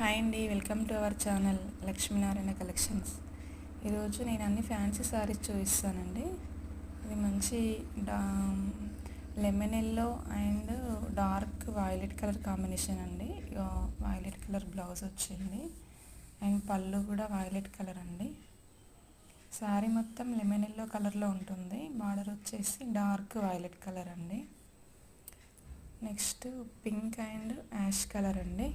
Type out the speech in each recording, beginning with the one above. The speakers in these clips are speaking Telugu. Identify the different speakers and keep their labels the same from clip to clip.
Speaker 1: హాయ్ అండి, welcome to our channel Lakshminarayana collections. ఈరోజు నేను అన్ని ఫ్యాన్సీ శారీస్ చూపిస్తానండి. ఇది మంచి lemon yellow and dark violet colour combination అండి. వైలెట్ కలర్ బ్లౌజ్ వచ్చింది అండ్ పళ్ళు కూడా వైలెట్ కలర్ అండి. శారీ మొత్తం లెమన్ ఎల్లో కలర్లో ఉంటుంది. బార్డర్ వచ్చేసి డార్క్ వైలెట్ కలర్ అండి. Next pink and ash colour అండి.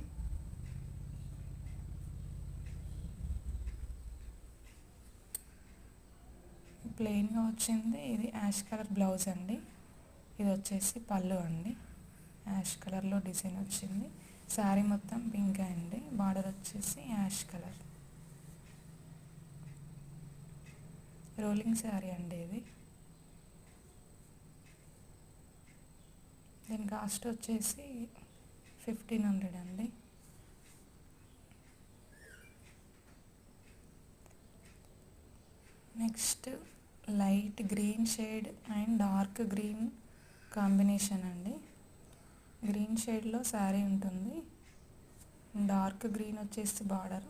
Speaker 1: ప్లెయిన్గా వచ్చింది. ఇది యాష్ కలర్ బ్లౌజ్ అండి. ఇది వచ్చేసి పళ్ళు అండి. యాష్ కలర్లో డిజైన్ వచ్చింది. శారీ మొత్తం పింక్ అండి. బార్డర్ వచ్చేసి యాష్ కలర్. రోలింగ్ శారీ అండి ఇది. దీని కాస్ట్ వచ్చేసి 1500 అండి. Next light green shade and dark green combination అండి. గ్రీన్ షేడ్లో శారీ ఉంటుంది. డార్క్ గ్రీన్ వచ్చేసి బార్డర్.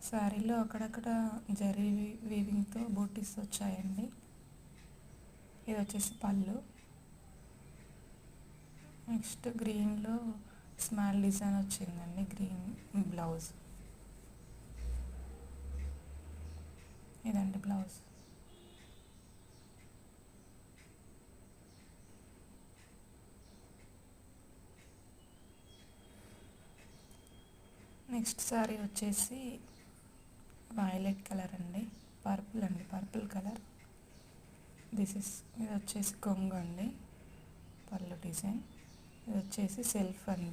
Speaker 1: శారీలో అక్కడక్కడ జరీ వీవింగ్తో బూటీస్ వచ్చాయండి. ఇది వచ్చేసి పళ్ళు. నెక్స్ట్ గ్రీన్లో స్మాల్ డిజైన్ వచ్చిందండి. Green blouse. ఇదండి బ్లౌజ్. నెక్స్ట్ శారీ వచ్చేసి వైలెట్ కలర్ అండి. పర్పుల్ అండి, పర్పుల్ కలర్. ఇది వచ్చేసి కొంగు అండి. పళ్ళు డిజైన్. ఇది వచ్చేసి సెల్ఫ్ అండి.